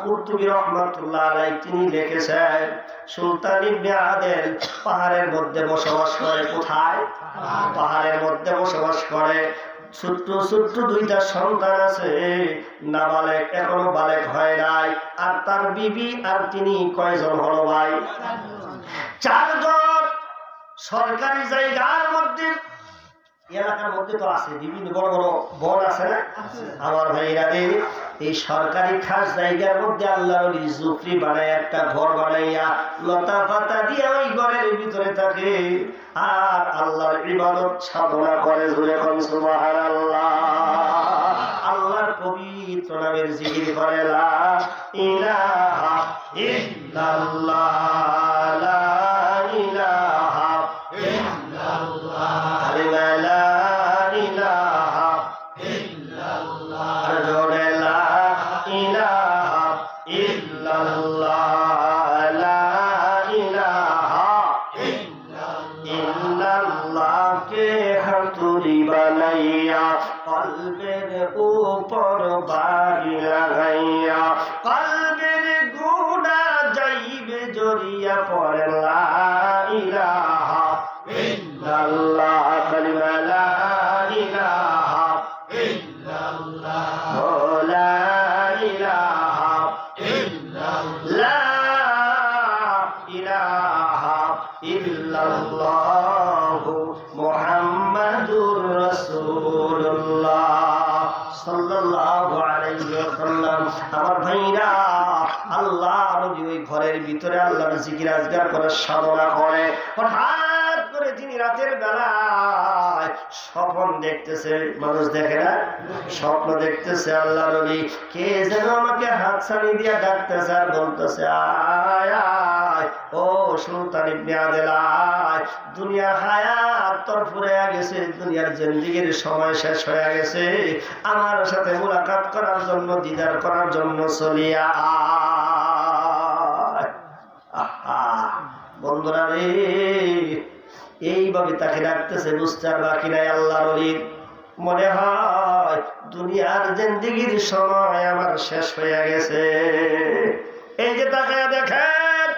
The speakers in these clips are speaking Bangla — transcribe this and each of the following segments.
কুরতুবী রাহমাতুল্লাহ আলাইহি তিনি লিখেছেন সুলতান ইবনে আদেল পাহাড়ের মধ্যে বসবাস করে। কোথায়? পাহাড়ের মধ্যে বসবাস করে। ছোট্ট ছোট্ট দুইটা সন্তান আছে, নাবালেগ, এখনো বালেগ হয় নাই। আর তার বিবি আর তিনি কয়জন হলো ভাই? 4 জন। সরকারি জায়গার মধ্যে, এলাকার মধ্যে তো আছে বিভিন্ন বড় বড় বন আছে না আমার ভাইরা, এই সরকারি খাস জায়গার মধ্যে আল্লাহর ওলি জুফরি বানায় একটা ঘর বানাইয়া লতা পাতা দিয়ে ওই ঘরের ভিতরে থাকে আর আল্লাহর ইবাদত সাধনা করে। জোরে কোন সুবহানাল্লাহ। আল্লাহর পবিত্র নামের জিকির করে লা ইলাহা ইল্লাল্লাহ, লা ইলাহা ইল্লাল্লাহ, লা ইলাহা ইল্লাল্লাহ, জোরে লা ইলাহা ইল্লাল্লাহ, লা ইলাহা ইল্লাল্লাহ কে হাতুড়ি বানাইয়া কলবের উপর বাড়ি লাগাইয়া কলবের গুনাহ যাইবে জড়িয়া পড়ে লা ইলাহা ইল্লাল্লাহ, কালিমা লা ইলাহা ইল্লাল্লাহ, লা ইলাহা ইল্লাল্লাহ, ইলাহা ইল্লাল্লাহ মুহাম্মাদুর রাসূলুল্লাহ সাল্লাল্লাহু আলাইহি ওয়াসাল্লাম। আমার ভাইরা, আল্লাহ নবী ওই ঘরের ভিতরে আল্লাহর জিকির আজকার করে সাধনা করে। হঠাৎ করে তিনি রাতের বেলায় স্বপ্ন দেখতেছে। মানুষ দেখে না, স্বপ্ন দেখতেছে। আল্লাহ নবী কে যেন আমাকে হাত ছানি দিয়া ডাকতেছে আর বলতেছে আয় আয় ও সুলতান ইবনে আদেল আয়, দুনিয়ার হায়াত তোর ফুরিয়ে গেছে, দুনিয়ার জিন্দেগির সময় শেষ হয়ে গেছে, আমার সাথে মুলাকাত করার জন্য, দিদার করার জন্য চলিয়া আয়। আহা বন্ধুরা রে, এইভাবে তাকে ডাকতেছে, বুঝতে আর বাকি নাই। আল্লাহর ওলির মনে হয় দুনিয়ার জিন্দেগির সময় আমার শেষ হয়ে গেছে। এই যে তাকায় দেখেন,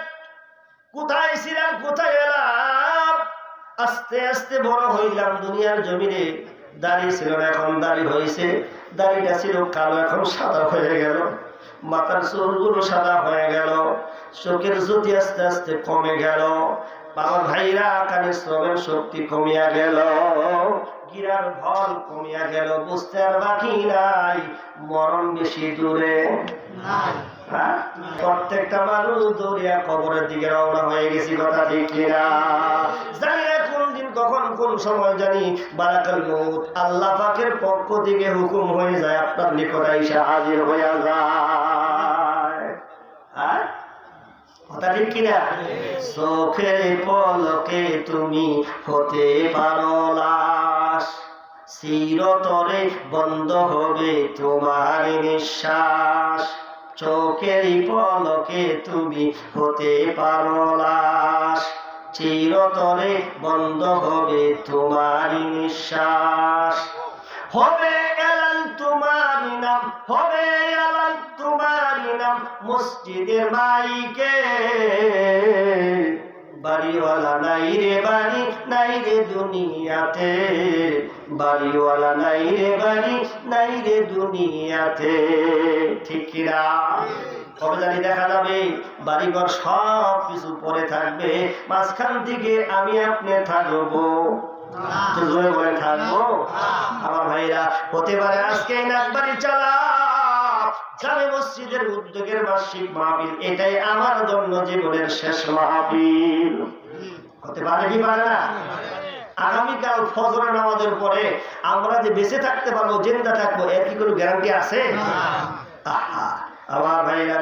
কোথায় ছিলাম, কোথায় এলাম, আস্তে আস্তে বড় হইলাম দুনিয়ার জমিনে। দাড়ি ছিল না, এখন দাড়ি হয়েছে। দাড়িটা ছিল কালো, এখন সাদা হয়ে গেল। মাথার চুলগুলো সাদা হয়ে গেল। চোখের জ্যোতি আস্তে আস্তে কমে গেল। বাবা ভাইরা, কানের শ্রবণ শক্তি কমিয়া গেল, গিরার ভল কমিয়া গেল। বুঝতে আর বাকি নাই মরণ বেশি দূরে। প্রত্যেকটা মানুষ দৌড়িয়া কবরের দিকে রওনা হয়ে গেছি, কথা ঠিক কিনা? জানি না কোন দিন, কখন, কোন সময় জানি বারাকাল মউত আল্লাহ পাকের পক্ষ থেকে হুকুম হয়ে যায়, আপনার নিকট আইসা হাজির হইয়া যায়। কথা ঠিক কিনা? চোখের পলকে তুমি হতে পারো লাশ, চিরতরে বন্ধ হবে তোমার নিঃশ্বাস। চোখের পলকে তুমি হতে পারো লাশ, চিরতরে বন্ধ হবে তোমার নিঃশ্বাস। হবে এলান তোমার নাম, হবে এলান তোমার নাম মসজিদের মাইকে। বাড়িওয়ালা নাই রে বাড়ি, নাই রে দুনিয়াতে, বাড়িওয়ালা নাই রে বাড়ি, নাই রে দুনিয়াতে। ঠিক কিনা? কবে জানি দেখা যাবে বাড়িঘর সব কিছু পরে থাকবে, মাঝখান থেকে আমি আপনি থাকবো। থাকবো আমার ভাইরা, হতে পারে আজকে নাকবাড়ি চালা জামে মসজিদের উদ্যোগের বার্ষিক মাহফিল, এটাই আমার জন্য জীবনের শেষ মাহফিল। হতে পারে কি পারে না? আগামীকাল ফজরের নামাজের পরে আমরা যে বেঁচে থাকতে পারবো, জিন্দা থাকবো, এর কি কোনো গ্যারান্টি আছে? আমার ভাইরা,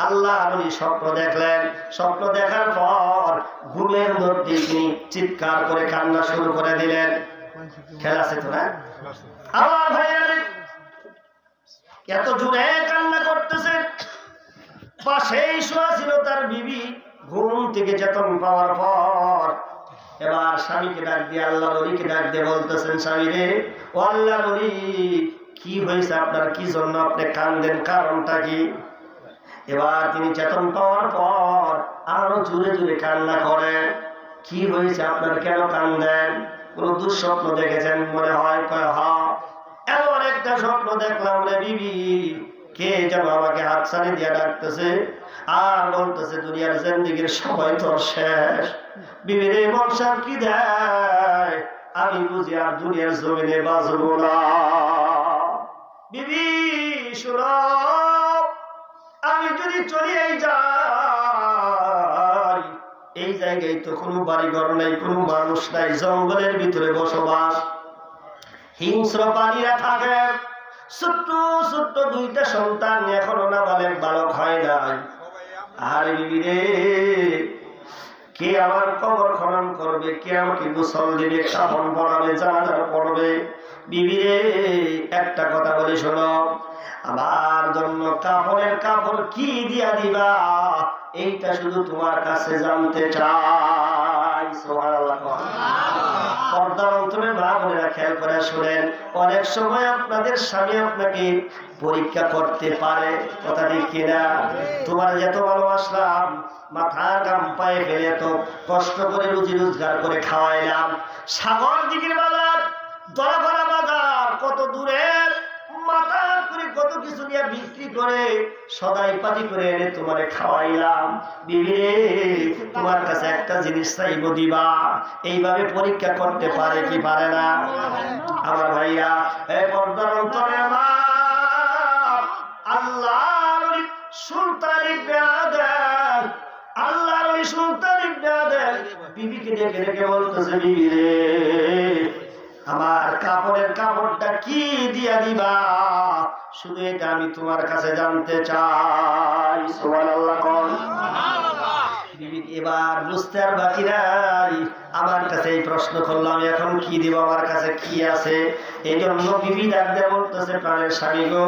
আল্লাহ নবী স্বপ্ন দেখলেন। স্বপ্ন দেখার পর ঘুমের মধ্যে তিনি চিৎকার করে কান্না শুরু করে দিলেন। খেলা আছে তো না? আমার ভাইরা এত জোরে কান্না করতেছে। পাশেই শোয়া ছিল তার বিবি। ঘুম থেকে চেতন পাওয়ার পর এবার স্বামীকে ডাক দিয়ে, আল্লাহ নবীকে ডাক দিয়ে বলতেছেন, স্বামী রে, ও আল্লাহ নবী, কি হয়েছে আপনার? কি জন্য আপনি কান্দেন? কারণটা কি? এবার তিনি চেতন পাওয়ার পর আরো জোরে জোরে কান্না করেন। কি হয়েছে আপনার, কেন কান্দেন? কোন দুঃস্বপ্ন দেখেছেন মনে হয়? কয় হ্যাঁ, এমন একটা স্বপ্ন দেখলাম রে বিবি, কে যেন আমাকে হাতছানি দিয়ে ডাকতেছে আর বলতেছে দুনিয়ার জিন্দেগির সময় তো শেষ। বিবির এই মনসা কি দেয়, আমি বুঝি আর দুনিয়ার জমিনে বাঁচবো না। বিবি শুনো, আমি যদি চলে যাই, এই জায়গায় তো কোনো বাড়িঘর নাই, কোনো মানুষ নাই, জঙ্গলের ভিতরে বসবাস, হিংস্র প্রাণীরা থাকে, ছোট্ট ছোট্ট দুইটা সন্তান এখনো নাবালেগ বালক হয় নাই। আর বিবি রে, কে আমার কবর খনন করবে, কে আমাকে গোসল দিবে, কাফন পরাবে, জানাজা পড়বে? বিবি রে, একটা কথা বলি শোনো, আমার জন্য কাপড়ের কাপড় কি দিয়া দিবা, এইটা শুধু তোমার কাছে জানতে চাই। সুবহানাল্লাহ। পর্দার অন্তরে মা বোনেরা খেয়াল করে শুনেন, অনেক সময় আপনাদের স্বামী আপনাকে পরীক্ষা করতে পারে, কথা ঠিক কিনা? তোমার এত ভালোবাসলাম, মাথা গাম পায়ে ফেলে তো কষ্ট করে রুজি রোজগার করে খাওয়াইলাম, সাগর দিঘির বাজার, দরাপাড়া বাজার, কত দূরে মাথা করে কত কিছু নিয়ে বিক্রি করে সদাই পাতি করে এনে তোমারে খাওয়াইলাম। বিবি রে, তোমার কাছে একটা জিনিস চাইব, দিবা? এইভাবে পরীক্ষা করতে পারে কি পারে না? আমার ভাইয়া, এই পর্দার অন্তরে মা, আল্লাহর সুলতান ইবনে আদম, আল্লাহর সুলতান ইবনে আদম বিবিকে ডেকে ডেকে বলতেছে, বিবি রে, আমার কাপড়ের কাপড়টা কি দিয়া দিবা, শুধু এটা আমি তোমার কাছে জানতে চাই। সুবহানাল্লাহ। বিবি এবার বুঝতে আর বাকি নাই, আমার কাছে এই প্রশ্ন করলো, আমি এখন কি দিব, আমার কাছে কি আছে? এই জন্য বিবি ডাক দিয়ে বলতেছে, প্রাণের স্বামী গো,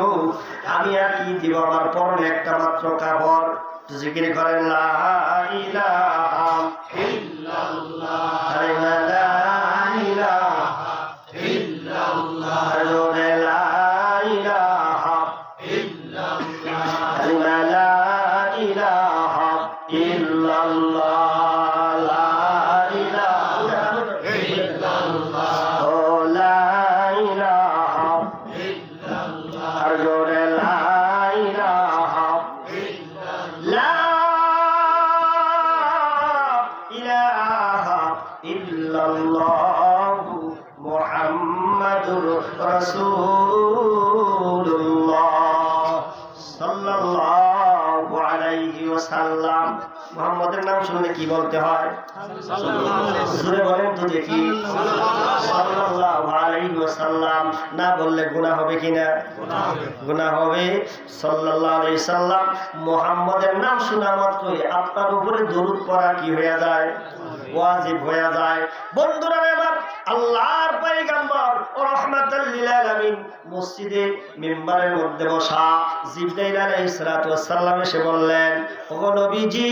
আমি আর কি দিব, আমার পরনে একটা মাত্র কাপড়। জিকির করেন, লা ইলাহা ইল্লাল্লাহ, লা ইলাহা ইল্লাল্লাহ, লা ইলাহা ইল্লাল্লাহ, লা ইলাহা ইল্লাল্লাহ, লা ইলাহা ইল্লাল্লাহ, ও লা ইলাহা ইল্লাল্লাহ, আর জোরে লা ইলাহা ইল্লাল্লাহ, মুহাম্মাদুর রাসূলুল্লাহ সাল্লাল্লাহু আলাইহি ওয়াসাল্লাম। মুহাম্মাদের নাম শুনলে কি বলতে হয়? জোরে বলেন তো দেখি, সাল্লাল্লাহু আলাইহি ওয়াসাল্লাম। না বললে গুনাহ হবে কিনা? গুনাহ হবে। সাল্লাল্লাহু আলাইহি সাল্লাম, মুহাম্মাদের নাম শোনা মাত্রই আপনার উপরে দরুদ পড়া কি হয়ে যায়? ওয়াজিব হয়ে যায়। বন্ধুরা আমার, আল্লাহর পয়গম্বর রাহমাতাল লিল আলামিন মসজিদে মিম্বারের মধ্যে বসা, জিবরাইল আলাইহিস সালাতু ওয়াস সালাম এসে বললেন, ও নবীজি,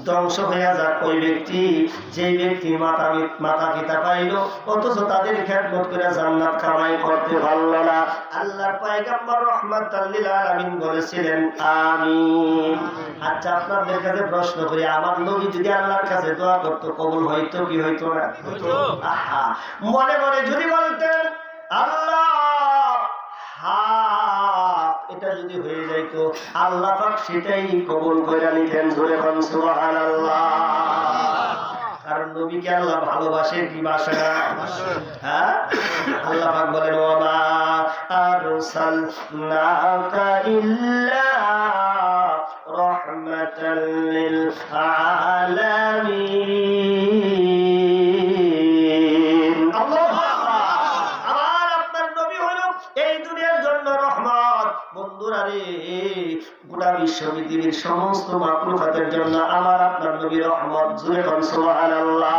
ধ্বংস হয়ে যাক ওই ব্যক্তি, যে ব্যক্তি মাতা পিতা পাইল অথচ তাদের খেদমত করে জান্নাত কামাই করতে পারল না। আল্লাহর পয়গম্বর রাহমাতাল লিল আলামিন বলেছিলেন, আমিন। আচ্ছা, আপনাদের কাছে প্রশ্ন করি, আমার নবী যদি আল্লাহর কাছে দোয়া করতো, কবুল হইতো কি হইতো না? আহা, মনে মনে যদি বলতেন আল্লাহ, এটা যদি হয়ে যাইতো, আল্লাহ পাক সেটাই কবুল করে নিতেন। জোরে বলেন সুবহানাল্লাহ। কারণ নবীকে আল্লাহ ভালোবাসে কি বাসে না? হ্যাঁ, আল্লাহ পাক বলেন, ওয়া মা আরসালনাকা ইল্লা রাহমাতাল লিল আলামিন। আল্লাহু আকবার। আমার আপনার নবী হলো এই দুনিয়ার জন্য রহমত। বন্ধুরা রে, গোটা বিশ্ব পৃথিবীর সমস্ত মাখলুকাতের জন্য আমার আপনার নবী রহমত। জোরে বলেন সুবহানাল্লাহ।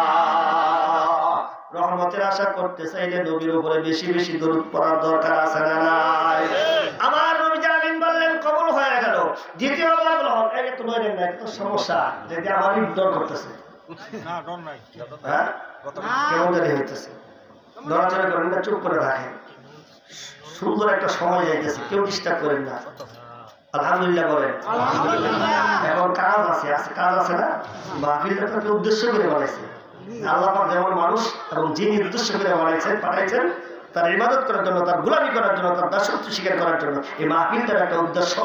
রহমতের আশা করতে চাইলে নবীর উপরে বেশি বেশি দরুদ পড়ার দরকার আছে না নাই? আমার নবী আমিন বললেন, কবুল হয়ে গেল। দ্বিতীয়বার বলল, এই তো নইলেন না, একটু সমস্যা, যদি আমারই ডর করতেছে। না, ডর নাই। হ্যাঁ, কেমন জানি হইতেছে, দরজা করেন না, চুপ করে রাখেন। সুন্দর একটা সময় যাইতেছে, কেউ ডিস্টার্ব করেন না। আলহামদুলিল্লাহ বলেন। এখন কাজ আছে, কাজ আছে না? মাহফিলটা তাকে উদ্দেশ্য করে বানাইছে আল্লাহ পাক, যেমন মানুষ এবং যিনি উদ্দেশ্য করে বানাইছেন পাঠাইছেন তার ইবাদত করার জন্য, তার গোলামি করার জন্য, তার দাসত্ব স্বীকার করার জন্য। এই মাহফিলটার একটা উদ্দেশ্য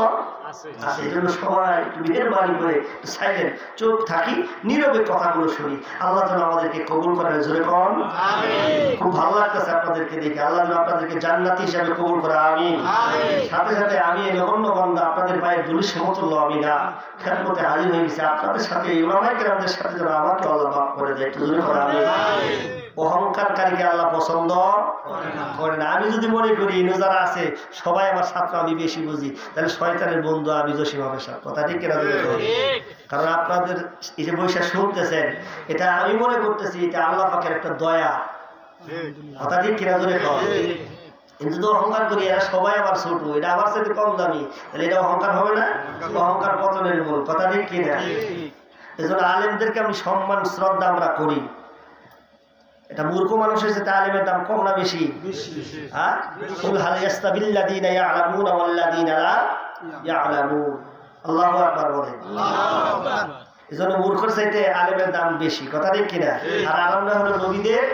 আছে। এই জন্য সবাই একটু মেহেরবানি করে একটু সাইলেন্ট চোখ থাকি, নীরবে কথাগুলো শুনি। আল্লাহ যেন আমাদেরকে কবুল করেন, জোরে কন আমিন। খুব ভালো লাগতেছে আপনাদেরকে দেখে। আল্লাহ যেন আপনাদেরকে জান্নাতি হিসাবে কবুল করে, আমিন। সাথে সাথে আমি এই নগণ্য বান্দা আপনাদের পায়ে দুলিশ সমতুল্য আমি না খেদমতে হাজির হয়ে গেছি আপনাদের সাথে, ইমামায়ে কেরামদের সাথে যেন আমাকে আল্লাহ মাফ করে দেয়, একটু জোরে করে আমিন। অহংকারকারীকে আল্লাহ পছন্দ করে না। আমি যদি মনে করি ইনো যারা আছে সবাই আমার ছাত্র, আমি বেশি বুঝি, তাহলে শয়তানের বন্ধু আমি জসিম হবে সব কথা ঠিক কিনা? কারণ আপনাদের এই যে বৈশাখ শুনতেছেন, এটা আমি মনে করতেছি এটা আল্লাহ পাকের একটা দয়া, কথা ঠিক কিনা? জোরে কর। কিন্তু তো অহংকার করি এরা সবাই আমার ছোট, এটা আমার সাথে কম দামি, তাহলে এটা অহংকার হবে না? অহংকার পতনের মূল, কথা ঠিক কিনা? এজন্য আলেমদেরকে আমি সম্মান শ্রদ্ধা আমরা করি। এটা মূর্খ মানুষের সাথে আলেমের দাম কম না বেশি? হ্যাঁ, কুল হাল ইয়াস্তাবিল্লাযীনা ইয়া'লামুনা ওয়াল্লাযীনা লা ইয়া'লামুন। আল্লাহু আকবার বলেন। এজন্য মূর্খের চাইতে আলেমের দাম বেশি, কথা ঠিক কিনা? আর আলেমরা হলো নবীদের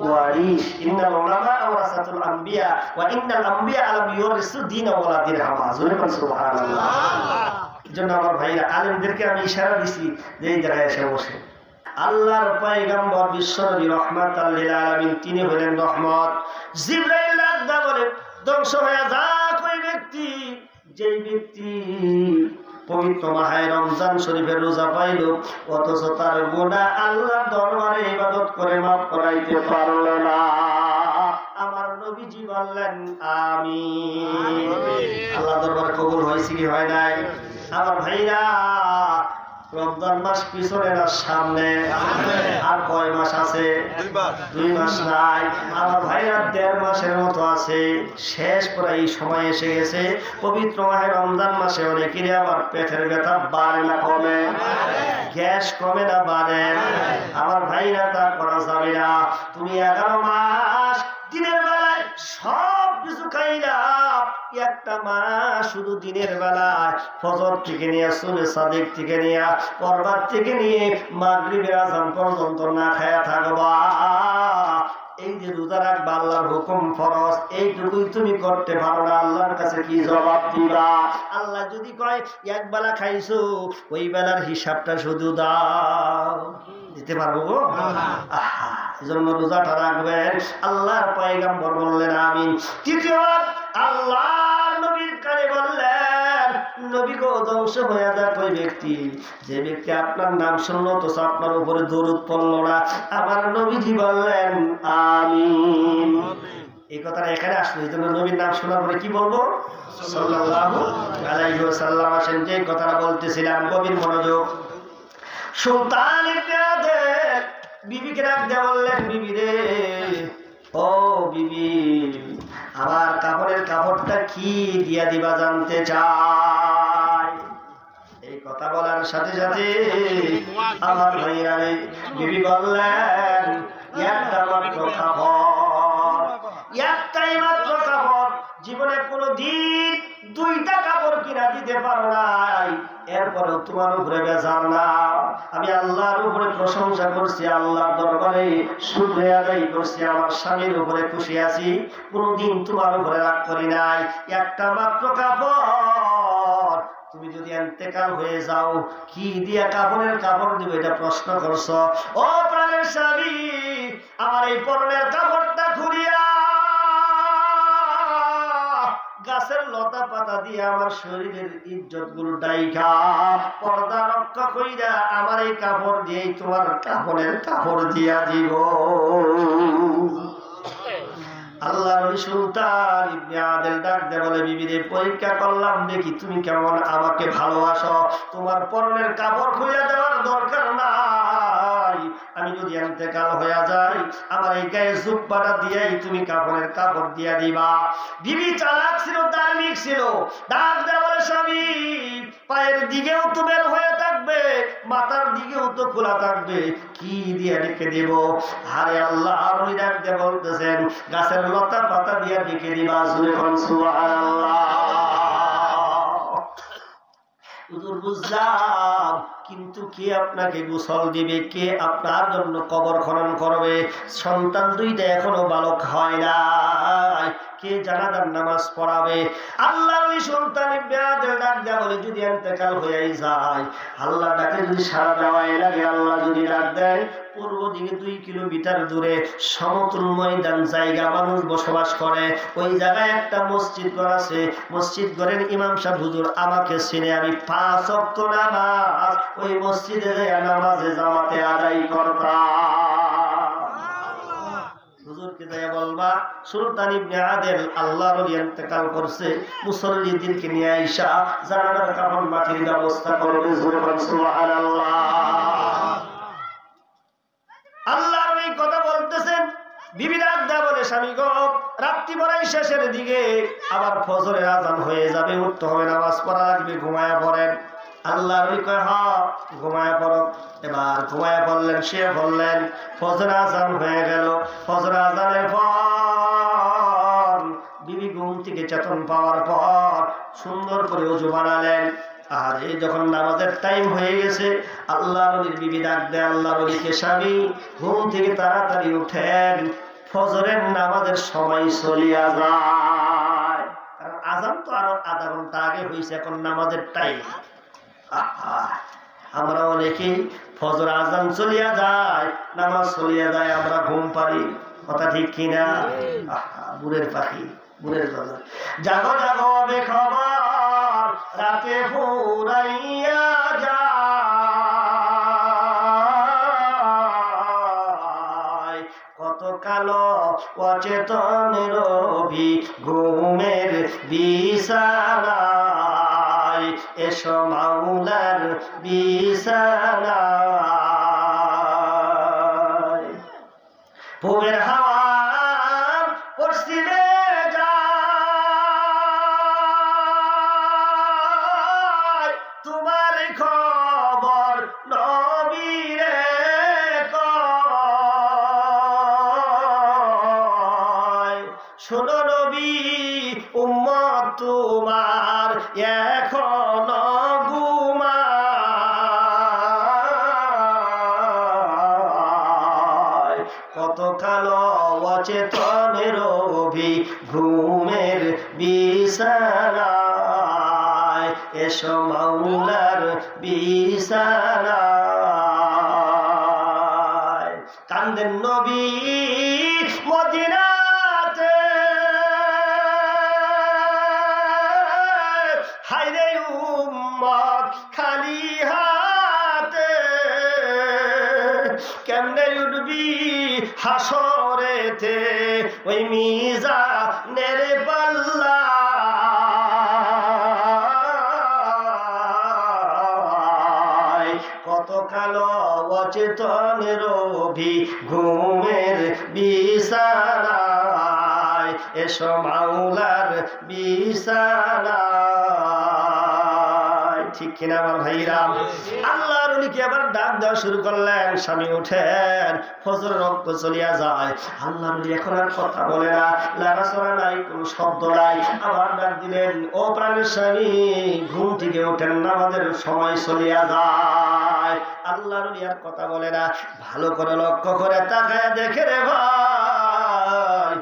ওয়ারিস। ইন্নাল উলামা ওয়ারাসাতুল আম্বিয়া ওয়া ইন্নাল আম্বিয়া লাম ইউরিসু দীনা ওয়ালা দিরহামা। সুবহানাল্লাহ। এজন্য আমার ভাইরা, আলেমদেরকে আমি ইশারা দিছি যে এই জায়গায় এসে বসে। আল্লাহর পয়গম্বর বিশ্বনবী রাহমাতাল লিল আলামিন, তিনি হলেন রহমত। জিবরাইল আল্লাহ বলে ধ্বংস হয়ে যাক ওই ব্যক্তি, যেই ব্যক্তি পবিত্র মাহে রমজান শরীফের রোজা পাইল অথচ তার গুনাহ আল্লাহর দরবারে ইবাদত করে মাফ করাইতে পারল না। আমার নবীজি বললেন আমিন। আল্লাহ দরবারে কবুল হয়েছে কি হয় নাই? আমার ভাইরা, রমজান মাস পিছনে না সামনে? আর কয় মাস আছে? 2 মাস নাই। আমার ভাইরা 1.5 মাসের মতো আছে, শেষ প্রায় সময় এসে গেছে। পবিত্র মাহে রমজান মাসে অনেকেরই আবার পেটের ব্যথা বাড়ে না কমে? গ্যাস কমে না বাড়ে? আমার ভাইরা তা করা যাবে না। তুমি 11 মাস দিনের বেলায় সব কিছু খাইলা, একটা মাস শুধু দিনের বেলায় ফজর থেকে নিয়ে সুবহে সাদিক থেকে নিয়ে পরবাদ থেকে নিয়ে মাগরিবের আযান পর্যন্ত না খায়া থাকবা। এই যে রোজা রাখবা, আল্লাহর হুকুম ফরজ, এইটুকুই তুমি করতে পারো না, আল্লাহর কাছে কি জবাব দিবা? আল্লাহ যদি কয় এক বেলা খাইছো, ওই বেলার হিসাবটা শুধু দাও, দিতে পারবো গো? এজন্য রোজাটা রাখবেন। আল্লাহর পয়গম্বর বললেন আমিন। তৃতীয়বার আল্লাহর নবীর কানে বললেন, নবী গো, ধ্বংস হয়ে যাক ওই ব্যক্তি, যে ব্যক্তি আপনার নাম শুনলো তো আপনার উপরে দরুদ পড়ল না। আমার নবীজি বললেন আমিন। এই কথাটা এখানে আসলো, এই জন্য নবীর নাম শোনার পরে কি বলবো? সাল্লাল্লাহু আলাইহি ওয়াসাল্লাম। আসেন যে কথাটা বলতেছিলাম, গভীর মনোযোগ। সুলতান ইবনে আদেল বিবিকে ডাক দিয়ে বললেন, বিবি রে, ও বিবি, আমার কাপড়ের কাপড়টা কি দিয়া দিবা জানতে চাই। এই কথা বলার সাথে সাথে আমার ভাইয়া বিবি বললেন, একটা মাত্র কাপড়, একটাই মাত্র কাপড়, জীবনে কোনোদিন 2টা কাপড় কিনা দিতে পারো নাই, এরপরেও তোমার উপরে বেজার না। আমি আল্লাহর উপরে প্রশংসা করছি, আল্লাহর দরবারে শুকরিয়া আদায় করছি, আমার স্বামীর উপরে খুশি আছি, কোনোদিন তোমার উপরে রাগ করি নাই। একটা মাত্র কাপড়, তুমি যদি ইন্তেকাল হয়ে যাও, কি দিয়া কাপড়ের কাপড় দিব এটা প্রশ্ন করছো? ও প্রাণের স্বামী, আমার এই পরনের কাপড়টা খুলিয়া গাছের লতা পাতা দিয়ে আমার শরীরের ইজ্জত গুলো ডাইকা পর্দা রক্ষা কইরা আমার এই কাপড় দিয়েই তোমার কাপড়ের কাপড় দিয়া দিব। আল্লাহর নবী সুলতান ইবনে আদেল ডাক দিয়ে বলে, বিবিরে, পরীক্ষা করলাম দেখি তুমি কেমন আমাকে ভালোবাসো, তোমার পরনের কাপড় খুলে দেওয়ার দরকার নাই, আমি যদি ইন্তেকাল হয়ে যাই আমার এই গায়ে জুব্বাটা দিয়েই তুমি কাপড়ের কাপড় দিয়া দিবা। বিবি চালাক ছিল, ধার্মিক ছিল, ডাক দিয়ে বলে, স্বামী, পায়ের দিকেও তো বের হয়ে থাকবে, মাথার দিকেও তো খোলা থাকবে, কি দিয়ে রেখে দেব? আরে আল্লাহ আর ডাক দিয়ে বলতেছেন, গাছের লতা পাতা দিয়ে ডেকে দিবা। সুবহানাল্লাহ। হুজুর বুঝলাম, কিন্তু কে আপনাকে গোসল দিবে, কে আপনার জন্য কবর খনন করবে? সন্তান দুইটা এখনো বালক হয় নাই, কে জানাজার নামাজ পড়াবে? আল্লাহর ওই সন্তান ইবনে আদম ডাক দেয়া বলে, যদি ইন্তেকাল হয়ে যায়, আল্লাহ ডাকে যদি সাড়া দেওয়াই লাগে, আল্লাহ যদি ডাক দেয়, পূর্ব দিকে 2 কিলোমিটার দূরে সমতল ময়দান জায়গা, মানুষ বসবাস করে, ওই জায়গায় একটা মসজিদ ঘর আছে। মসজিদ ঘরের ইমাম সাহেব হুজুর আমাকে চিনে, আমি 5 ওয়াক্ত নামাজ ওই মসজিদে নামাজে জামাতে আদায় করতাম। হুজুরকে যাইয়া বলবা সুলতান ইবনে আদেল আল্লাহর ওলি ইন্তেকাল করছে, মুসল্লিদেরকে নিয়ে আইসা জানাজার কাফন মাটির ব্যবস্থা করবে। সুবহানাল্লাহ। আল্লাহর ওই কথা বলতেছেন, বিবি ডাক দেয়া বলে, স্বামী গো, রাত্রি পড়াই শেষের দিকে, আবার ফজরের আজান হয়ে যাবে, উঠতে হবে, নামাজ পড়া লাগবে, ঘুমায়া পড়েন। আল্লাহর ওই কয়, হ্যাঁ ঘুমায়া পড়ো। এবার ঘুমায়া পড়লেন, সে বললেন, ফজর আজান হয়ে গেল। ফজর আজানের পর বিবি ঘুম থেকে চেতন পাওয়ার পর সুন্দর করে ওযু বানালেন। আর এই যখন নামাজের টাইম হয়ে গেছে, আল্লাহর ওলির বিবি ডাক দেয় আল্লাহর ওলিকে, স্বামী ঘুম থেকে তাড়াতাড়ি উঠেন, ফজরের নামাজের সময় চলিয়া যায়। কারণ আজান তো আরো আধা ঘন্টা আগে হয়েছে, এখন নামাজের টাইম। আমরা অনেকেই ফজর আজান চলিয়া যায়, নামাজ চলিয়া যায়, আমরা ঘুম পারি। কথা ঠিক কিনা? বুড়ের পাখি, বুড়ের বাজার। জাগো জাগো বেখবর, রাতে ফুরাইয়া যায়, কত কালো অচেতনের রবি ঘুমের বিছানায়, এসো মাওলার বিছানায়। ভোরের হাওয়া পশ্চিমে যায়, তোমার খবর নবীরে কয়। শোনো নবী, উম্মত তোমার এখনো ঘুমায়, কত কালো অচেতনের রবি ঘুমের বিছানায়, এসো মাওলার বিছানায়। কান্দেন নবী মদিনাতে, হায়রে উম্মত খালি হাতে, কেমনে উঠবি হাসরেতে ওই মিজানের পাল্লা, কত কালো অচেতনের রবি ঘুমের বিছানায়, এসো মাওলার বিছানায়। ঠিক কিনা আমার ভাইরা? আল্লাহর ওলিকে আবার ডাক দেওয়া শুরু করলেন, স্বামী উঠেন, ফজর রক্ত চলিয়া যায়। আল্লাহর ওলি এখন আর কথা বলে না, লাড়াচড়া নাই, কোনো শব্দ নাই। আবার ডাক দিলেন, ও প্রাণের স্বামী, ঘুম থেকে উঠেন, নামাজের সময় চলিয়া যায়। আল্লাহর ওলি আর কথা বলে না। ভালো করে লক্ষ্য করে তাকায় দেখে রে ভাই,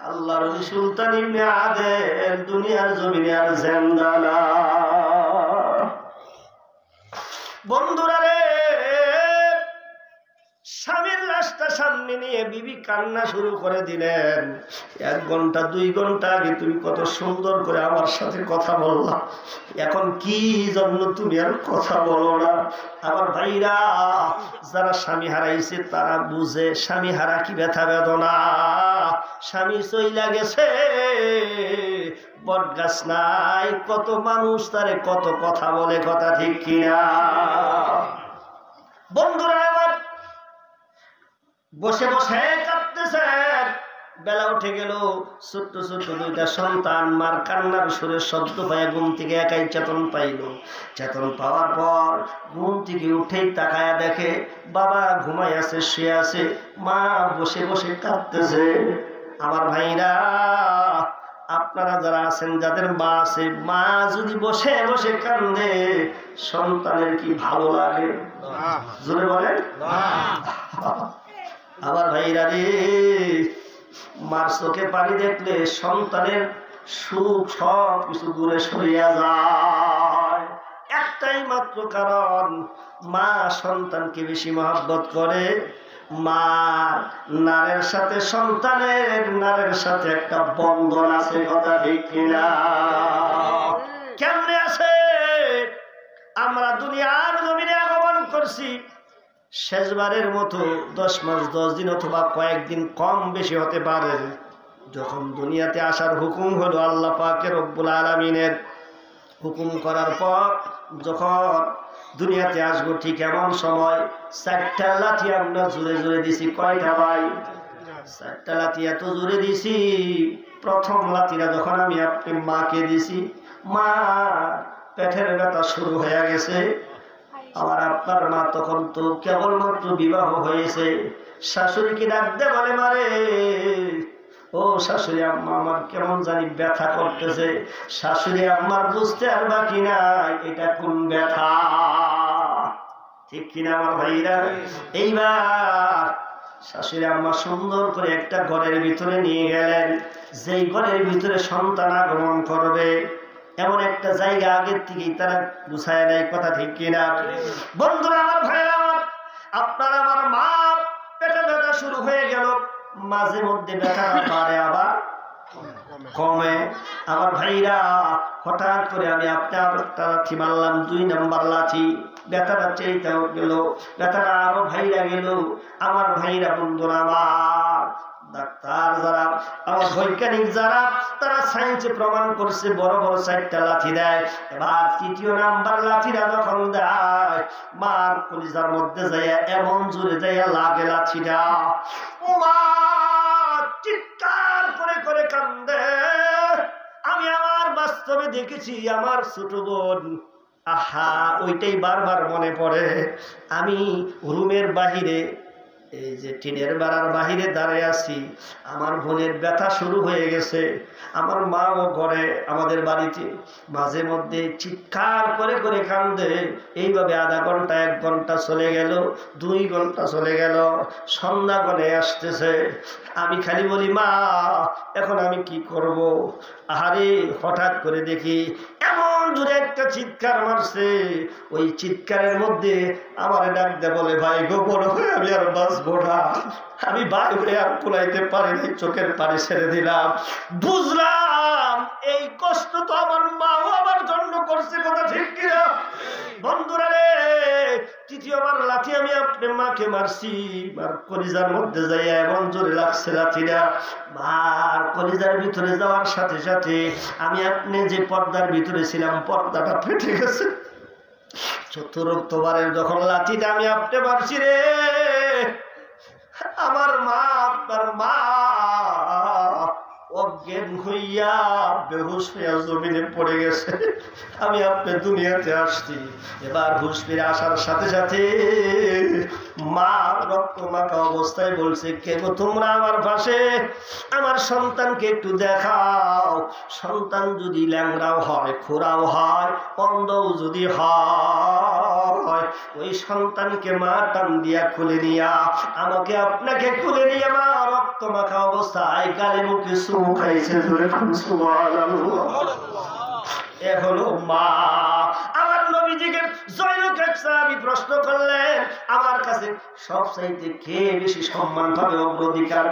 আল্লাহর ওলি সুলতান ইবনে আদেল দুনিয়ার জমিনে আর জিন্দা না। বন্ধুরা রে, স্বামীর লাশটা সামনে নিয়ে বিবি কান্না শুরু করে দিলেন। 1 ঘন্টা 2 ঘন্টা আগে তুমি কত সুন্দর করে আমার সাথে কথা বললা, এখন কি জন্য তুমি আর কথা বলো না? আমার ভাইরা, যারা স্বামী হারাইছে তারা বুঝে স্বামী হারা কি ব্যথা বেদনা। স্বামী চইলা গেছে, বট গাছ নাই, কত মানুষ তারে কত কথা বলে। কথা ঠিক কিনা? বন্ধুরা আমার বসে বসে কাঁদতেছেন। বেলা উঠে গেল, ছোট্ট ছোট্ট 2টা সন্তান মার কান্নার সুরের শব্দ পায় ঘুম থেকে একাই চেতন পাইল। চেতন পাওয়ার পর ঘুম থেকে উঠেই তাকায়া দেখে বাবা ঘুমাই আছে, শুয়ে আছে, মা বসে বসে কাঁদতেছে। আমার ভাইরা, আপনারা যারা আছেন, যাদের মা আছে, মা যদি বসে বসে কান্দে সন্তানের কি ভালো লাগে? জোরে বলেন। আবার ভাইরা রে, মার চোখে পানি দেখলে সন্তানের সুখ সব কিছু দূরে সরিয়া যায়। একটাই মাত্র কারণ, মা সন্তানকে বেশি মহব্বত করে। মা নারের সাথে সন্তানের নারের সাথে একটা বন্ধন আছে, কথা ঠিক কিনা? কেমনে আছে? আমরা দুনিয়ার জমিনে আগমন করছি শেষবারের মতো 10 মাস 10 দিন অথবা কয়েকদিন কম বেশি হতে পারে। যখন দুনিয়াতে আসার হুকুম হলো আল্লাহ পাকের রব্বুল আলামিনের, হুকুম করার পর যখন দুনিয়াতে আসবো ঠিক এমন সময় 4টা লাঠি আমরা জোরে জোরে দিছি। কয়টা ভাই? 4টা লাঠি এত জোরে দিছি, প্রথম লাঠিটা যখন আমি আপনি মাকে দিছি, মা পেটের ব্যথা শুরু হয়ে গেছে। আমার আপনার মা তখন তো কেবলমাত্র বিবাহ হয়েছে। শাশুড়িকে ডাকতে বলে, মারে ও শাশুড়ি আম্মা, আমার কেমন জানি ব্যথা করতেছে। শাশুড়ি আম্মার বুঝতে আর বাকি নাই এটা কোন ব্যথা, ঠিক কিনা আমার ভাইরা? এইবার শাশুড়ি আম্মা সুন্দর করে একটা ঘরের ভিতরে নিয়ে গেলেন, যেই ঘরের ভিতরে সন্তান আগমন করবে এমন একটা জায়গা আগের থেকেই তারা গুছায় নেয়, কথা ঠিক কিনা? বন্ধুরা আমার, ভাইরা আমার, আপনার আমার মা পেটে ব্যথা শুরু হয়ে গেল, মাঝে মধ্যে ব্যথা বাড়ে আবার কমে। আমার ভাইরা, হঠাৎ করে আমি আপনার লাঠি মারলাম, 2 নাম্বার লাঠি, ব্যথাটা চেয়েও গেল, ব্যথাটা আরো ভাইরা গেল। আমার ভাইরা, বন্ধুরা আমার, ডাক্তার যারা, আমার বৈজ্ঞানিক যারা, তারা সায়েন্সে প্রমাণ করছে বড় বড় 4টা লাঠি দেয়। এবার 3য় নাম্বার লাঠিটা যখন দেয়, মার কলিজার মধ্যে যাইয়া এমন জোরে যাইয়া লাগে লাঠিটা, মা চিৎকার করে করে কান্দে। আমি আমার বাস্তবে দেখেছি আমার ছোট বোন, আহা ওইটাই বারবার মনে পড়ে। আমি রুমের বাহিরে, এই যে টিনের বেড়ার বাহিরে দাঁড়িয়ে আছি, আমার বোনের ব্যথা শুরু হয়ে গেছে। আমার মাও ঘরে আমাদের বাড়িতে মাঝে মধ্যে চিৎকার করে করে কান্দে। এইভাবে আধা ঘন্টা 1 ঘন্টা চলে গেল, 2 ঘন্টা চলে গেল, সন্ধ্যা করে আসতেছে। আমি খালি বলি, মা এখন আমি কি করব? আহারে, হঠাৎ করে দেখি এমন জোরে একটা চিৎকার মারছে। ওই চিৎকারের মধ্যে আমার ডাকতে বলে, ভাই গো, বড় হয়ে আমি আর বাঁচবো না, আমি ভাই হয়ে আর কুলাইতে পারি নাই, চোখের পানি ছেড়ে দিলাম। বুঝলাম এই কষ্ট তো আমার মাও আমার জন্য করছে, কথা ঠিক কিনা? বন্ধুরা রে, 3য়বার লাঠি আমি আপনার মাকে মারছি, আর কলিজার মধ্যে যাইয়া এমন জোরে লাগছে লাঠিটা, মার কলিজার ভিতরে যাওয়ার সাথে সাথে আমি আপনি যে পর্দার ভিতরে ছিলাম পর্দাটা ফেটে গেছে। 4বার যখন লাঠিটা আমি আপনি মারছি রে, আমার মা, আপনার মা অজ্ঞান হইয়া বেহুশ হইয়া জমিনে পড়ে গেছে। আমি আপনি দুনিয়াতে আসছি। এবার হুশ ফিরে আসার সাথে সাথে মা রক্ত মাখা অবস্থায় বলছে, কে গো তোমরা আমার পাশে? আমার সন্তানকে একটু দেখাও। সন্তান যদি ল্যাংড়াও হয়, খোড়াও হয়, অন্ধও যদি হয়, ওই সন্তানকে মা টান দিয়া খুলে নিয়া আমাকে আপনাকে খুলে নিয়ে মা রক্ত মাখা অবস্থায় গালে মুখে চুমু খাইছে। এ হলো মা। আমার নবীজিকে জয়নুল সাহাবী প্রশ্ন করলেন, আমার কাছে সবচাইতে কে বেশি সম্মান পাবে, অগ্রাধিকার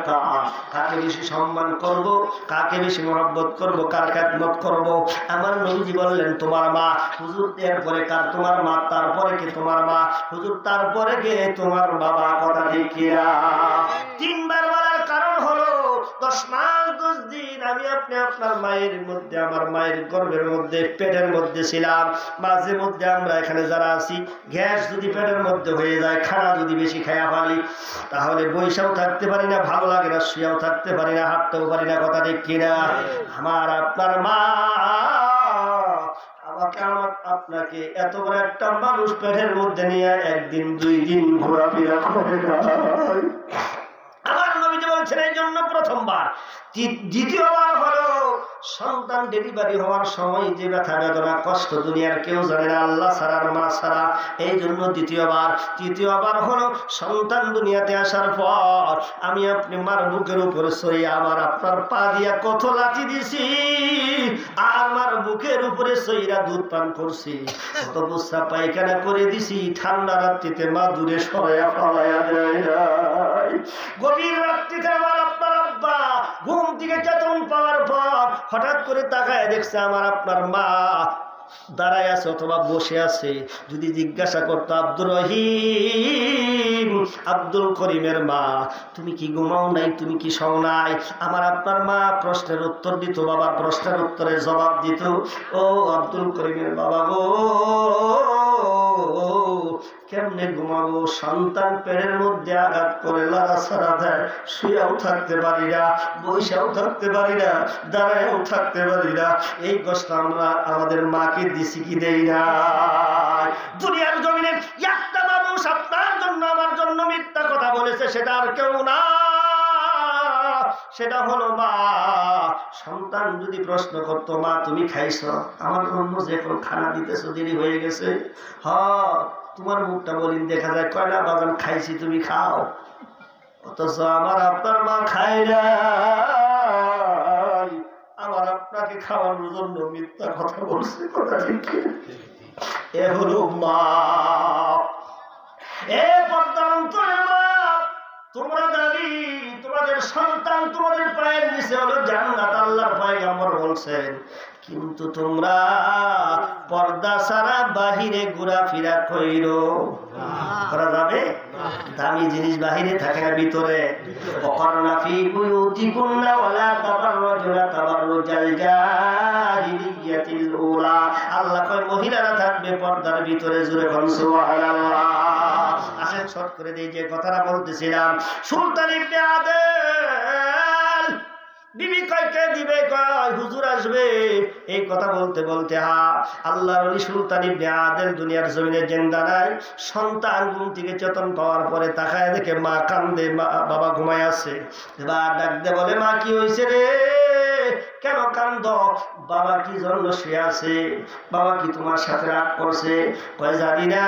কাকে বেশি সম্মান করব, কাকে বেশি মহব্বত করব, কার খেদমত করব? আমার নবীজি বললেন, তোমার মা। হুজুর, এরপরে কার? তোমার মা। তারপরে কে? তোমার মা। হুজুর, তারপরে কে? তোমার বাবা। কথা ঠিক কিনা? 3বার বলার কারণ হলো 10 মাস 10 দিন আমি আপনি আপনার মায়ের মধ্যে, আমার মায়ের গর্ভের মধ্যে, পেটের মধ্যে ছিলাম। মাঝে মধ্যে আমরা এখানে যারা আছি, গ্যাস যদি পেটের মধ্যে হয়ে যায়, খানা যদি বেশি খায়া ফেলি, তাহলে বৈশাও থাকতে পারি না, ভালো লাগে না, শুয়েও থাকতে পারি না, হাঁটতেও পারি না। কথা ঠিক কিনা? আমার আপনার মা আমাকে, আমার আপনাকে এত বড় একটা মানুষ পেটের মধ্যে নিয়ে 1 দিন 2 দিন ঘোরাফেরা করে। আমার নবীজি বলছেন, বলছেন এই জন্য প্রথমবার। দ্বিতীয়বার হলো সন্তান ডেলিভারি হওয়ার সময় যে ব্যথা বেদনা কষ্ট দুনিয়ার কেউ জানে না, আল্লাহ ছাড়া আর মা ছাড়া, এই জন্য দ্বিতীয়বার। তৃতীয়বার হলো সন্তান দুনিয়াতে আসার পর আমি আপনি মার বুকের উপরে সই আমার আপনার পা দিয়া কত লাথি দিছি, আর আমার বুকের উপরে সইরা দুধ পান করছি, কত বুসা পায়খানা করে দিছি, ঠান্ডা রাত্রিতে মা দূরে সরাইয়া ফালাইয়া দেয় নাই। গভীর রাত্রিতে আমার আপনার আব্বা ঘুম থেকে চেতন পাওয়ার পর হঠাৎ করে তাকায় দেখছে আমার আপনার মা দাঁড়ায় আছে অথবা বসে আছে। যদি জিজ্ঞাসা করতো আব্দুর রহিম, আব্দুল করিমের মা, তুমি কি ঘুমাও নাই, তুমি কি শোও নাই, আমার আপনার মা প্রশ্নের উত্তর দিত, বাবার প্রশ্নের উত্তরে জবাব দিত, ও আব্দুল করিমের বাবা গো, কেমনে ঘুমাবো, সন্তান পেটের মধ্যে আঘাত করে লাড়াছাড়া দেয়, শুয়েও থাকতে পারি না, বসেও থাকতে পারি না, দাঁড়ায়ও থাকতে পারি না। এই কষ্ট আমরা আমাদের মাকে দিছি কি দেই না? দুনিয়ার জমিনে একটা মানুষ আপনার জন্য আমার জন্য মিথ্যা কথা বলেছে, সেটা আর কেউ না, সেটা হলো মা। সন্তান যদি প্রশ্ন করতো মা তুমি খাইছো, আমার অন্য যে কোনো খানা দিতেছো, দেরি হয়ে গেছে, তোমার মুখটা বলিন দেখা যায়, কয়লা বাগান খাইছি তুমি খাও, অথচ আমার আপনার মা খায় না, আমার আপনাকে খাওয়ানোর জন্য মিথ্যা কথা বলছে। কথা ঠিক? এ হলো মা। এ পদ্মান্তরের মা, তোমরা দাবি তোমাদের সন্তান তোমাদের পায়ের নিচে হলো জান্নাত, আল্লাহর পয়গম্বর বলছেন, কিন্তু তোমরা পর্দা ছাড়া বাহিরে ঘোরাফেরা কইরো, করা যাবে? দামি জিনিস বাহিরে থাকে না, ভিতরে। ওয়াকারনা ফি বুয়ুতিকুন্না ওয়ালা তাবাররুজনা তাবাররুজাল জাহিলিয়াতিল উলা, আল্লাহ কয় মহিলারা থাকবে পর্দার ভিতরে। জোরে বলুন সুবহানাল্লাহ। আসেন শর্ট করে দেই যে কথাটা বলতেছিলাম। সুলতান ইবনে আদেল বিবি কয় কে দিবে, কয় হুজুর আসবে। এই কথা বলতে বলতে আল্লাহর ওলি সুলতান ইবনে আদেল দুনিয়ার জমিনে জিন্দা নাই। সন্তান ঘুম থেকে চেতন পাওয়ার পরে তাকায় দেখে মা কান্দে, বাবা ঘুমায় আছে। এবার ডাক দে বলে, মা কি হয়েছে রে, কেন কান্দ? বাবা কি জন্য শুয়ে আছে? বাবা কি তোমার সাথে রাগ করছে? কয় জানি না,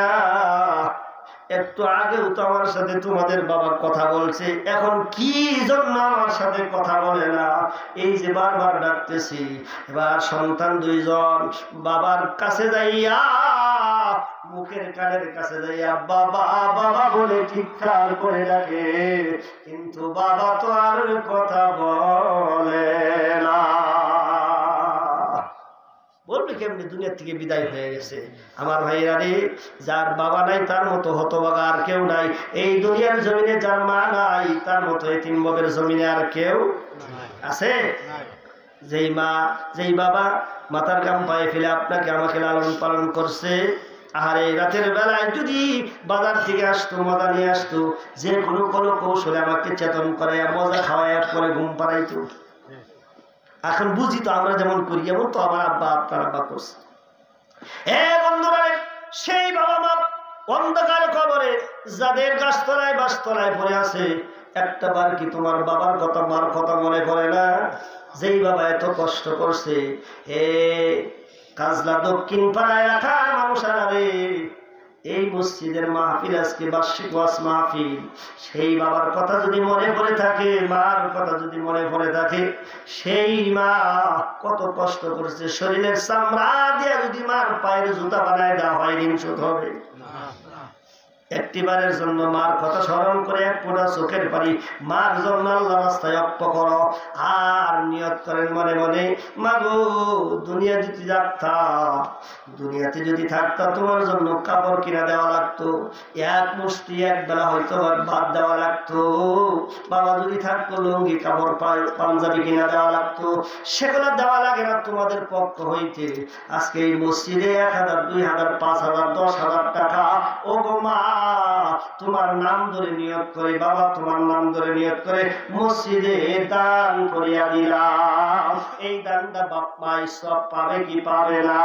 একটু আগেও তো আমার সাথে তোমাদের বাবা কথা বলছে, এখন কি জন্য আমার সাথে কথা বলে না, এই যে বারবার ডাকতেছি। এবার সন্তান দুইজন বাবার কাছে যাইয়া, মুখের কানের কাছে যাইয়া বাবা বাবা বলে চিৎকার করে ডাকে, কিন্তু বাবা তো আর কথা বলে না। বলবে কেমনি, দুনিয়া থেকে বিদায় হয়ে গেছে। আমার ভাইরা রে, যার বাবা নাই তার মতো হতভাগা আর কেউ নাই। এই দুনিয়ার জমিনে যার মা নাই তার মতো এতিম ববের জমিনে আর কেউ আছে? যেই মা যেই বাবা মাথার গাম পায়ে ফেলে আপনাকে আমাকে লালন পালন করছে, আর এই রাতের বেলায় যদি বাজার থেকে আসতো, মজা নিয়ে আসতো, যে কোনো কৌশলে আমাকে চেতন করে মজা খাওয়ায় পরে ঘুম পাড়াইতো। এখন বুঝি তো আমরা যেমন করি, এমন তো আমার আব্বা আপনার আব্বা করছে। বন্ধুরা, সেই বাবা মা অন্ধকার কবরে যাদের গাছতলায় বাসতলায় পড়ে আছে, একটা বার কি তোমার বাবার কথা মার কথা মনে পড়ে না? যেই বাবা এত কষ্ট করছে। কাজলা দক্ষিণ পাড়ায় রাখা মানুষেরা রে, এই মসজিদের মাহফিল আজকে বার্ষিক ওয়াজ মাহফিল, সেই বাবার কথা যদি মনে পড়ে থাকে, মার কথা যদি মনে পড়ে থাকে, সেই মা কত কষ্ট করেছে। শরীরের চামড়া দিয়ে যদি মার পায়ের জুতা বানায় দেওয়া হয়, ঋণ শোধ হবে? একটিবারের জন্য মার কথা স্মরণ করে এক ফোঁটা চোখের পানি মার জন্য আল্লাহ রাস্তায় অক্ষ করো, আর নিয়ত করেন মনে মনে, মা গো, দুনিয়া যদি থাকতা, দুনিয়াতে যদি থাকতা তোমার জন্য কাপড় কিনা দেওয়া লাগতো, এক মুষ্টি এক বেলা হয়তো ভাত দেওয়া লাগতো। বাবা যদি থাকতো লুঙ্গি কাপড় পাঞ্জাবি কিনা দেওয়া লাগতো, সেগুলো দেওয়া লাগে না তোমাদের পক্ষ হইতে। আজকে এই মসজিদে 1000, 2000, 5000, 10,000 টাকা ও গো মা তোমার নাম ধরে নিয়ত করে, বাবা তোমার নাম ধরে নিয়ত করে মসজিদে দান করিয়া দিলাম। এই দানটা বাপ মা সব পাবে কি পাবে না?